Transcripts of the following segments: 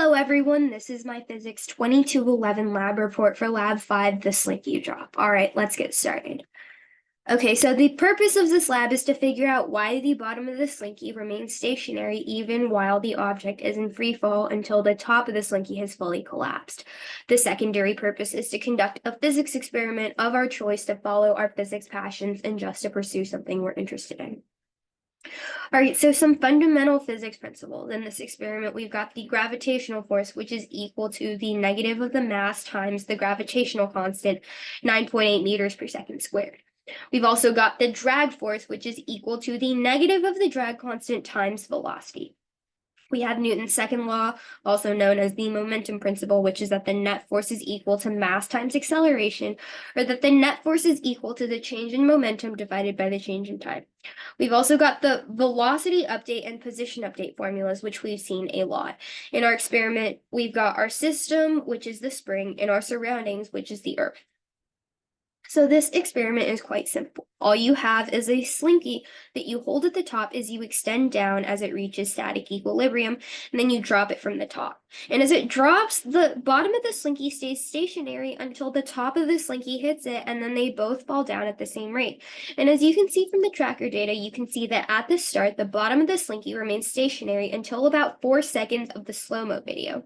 Hello everyone, this is my Physics 2211 lab report for Lab 5, the Slinky drop. All right, let's get started. Okay, so the purpose of this lab is to figure out why the bottom of the Slinky remains stationary even while the object is in free fall until the top of the Slinky has fully collapsed. The secondary purpose is to conduct a physics experiment of our choice to follow our physics passions and just to pursue something we're interested in. All right, so some fundamental physics principles. In this experiment, we've got the gravitational force, which is equal to the negative of the mass times the gravitational constant, 9.8 meters per second squared. We've also got the drag force, which is equal to the negative of the drag constant times velocity. We have Newton's second law, also known as the momentum principle, which is that the net force is equal to mass times acceleration, or that the net force is equal to the change in momentum divided by the change in time. We've also got the velocity update and position update formulas, which we've seen a lot. In our experiment, we've got our system, which is the spring, and our surroundings, which is the earth. So this experiment is quite simple. All you have is a slinky that you hold at the top as you extend down as it reaches static equilibrium, and then you drop it from the top. And as it drops, the bottom of the slinky stays stationary until the top of the slinky hits it, and then they both fall down at the same rate. And as you can see from the tracker data, you can see that at the start, the bottom of the slinky remains stationary until about 4 seconds of the slow-mo video.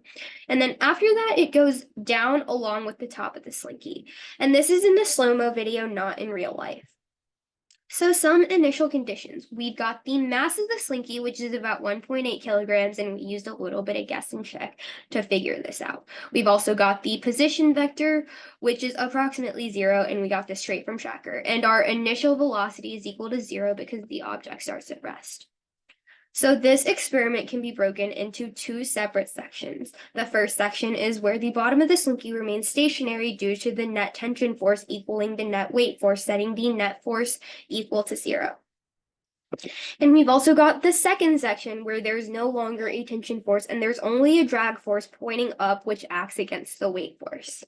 And then after that, it goes down along with the top of the slinky. And this is in the slow-mo video, not in real life. So some initial conditions. We've got the mass of the slinky, which is about 1.8 kilograms, and we used a little bit of guess and check to figure this out. We've also got the position vector, which is approximately 0, and we got this straight from tracker. And our initial velocity is equal to 0 because the object starts at rest. So this experiment can be broken into 2 separate sections. The first section is where the bottom of the slinky remains stationary due to the net tension force equaling the net weight force, setting the net force equal to 0. And we've also got the second section where there's no longer a tension force and there's only a drag force pointing up, which acts against the weight force.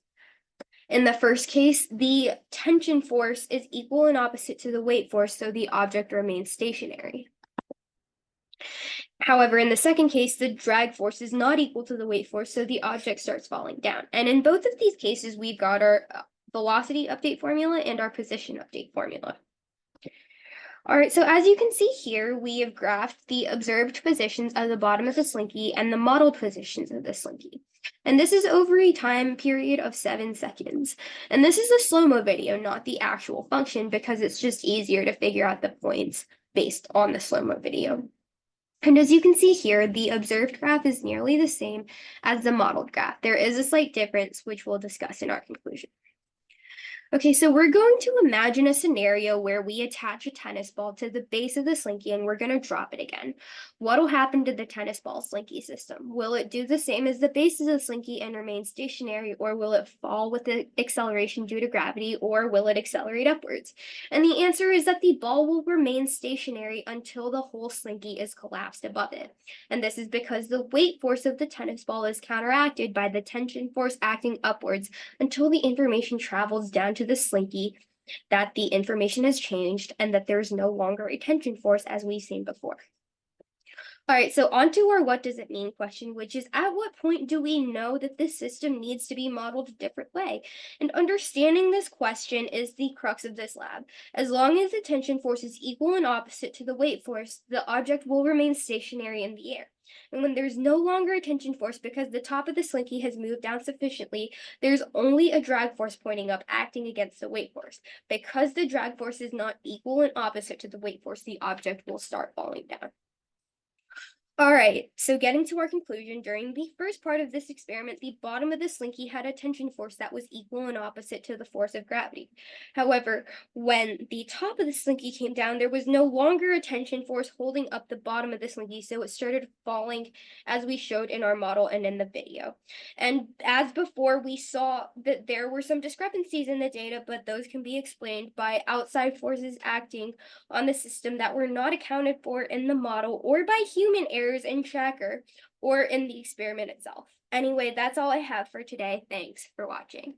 In the first case, the tension force is equal and opposite to the weight force, so the object remains stationary. However, in the second case, the drag force is not equal to the weight force, so the object starts falling down. And in both of these cases, we've got our velocity update formula and our position update formula. All right, so as you can see here, we have graphed the observed positions of the bottom of the slinky and the modeled positions of the slinky. And this is over a time period of 7 seconds. And this is a slow-mo video, not the actual function, because it's just easier to figure out the points based on the slow-mo video. And as you can see here, the observed graph is nearly the same as the modeled graph. There is a slight difference, which we'll discuss in our conclusion. Okay, so we're going to imagine a scenario where we attach a tennis ball to the base of the slinky and we're going to drop it again. What will happen to the tennis ball slinky system? Will it do the same as the base of the slinky and remain stationary, or will it fall with the acceleration due to gravity, or will it accelerate upwards? And the answer is that the ball will remain stationary until the whole slinky is collapsed above it. And this is because the weight force of the tennis ball is counteracted by the tension force acting upwards until the information travels down to the slinky that the information has changed and that there's no longer a tension force as we've seen before. All right, so on to our what does it mean question, which is at what point do we know that this system needs to be modeled a different way? And understanding this question is the crux of this lab. As long as the tension force is equal and opposite to the weight force, the object will remain stationary in the air. And when there's no longer a tension force because the top of the slinky has moved down sufficiently, there's only a drag force pointing up acting against the weight force. Because the drag force is not equal and opposite to the weight force, the object will start falling down. All right, so getting to our conclusion, during the first part of this experiment, the bottom of the slinky had a tension force that was equal and opposite to the force of gravity. However, when the top of the slinky came down, there was no longer a tension force holding up the bottom of the slinky, so it started falling as we showed in our model and in the video. And as before, we saw that there were some discrepancies in the data, but those can be explained by outside forces acting on the system that were not accounted for in the model or by human errors in tracker or in the experiment itself. Anyway, that's all I have for today. Thanks for watching.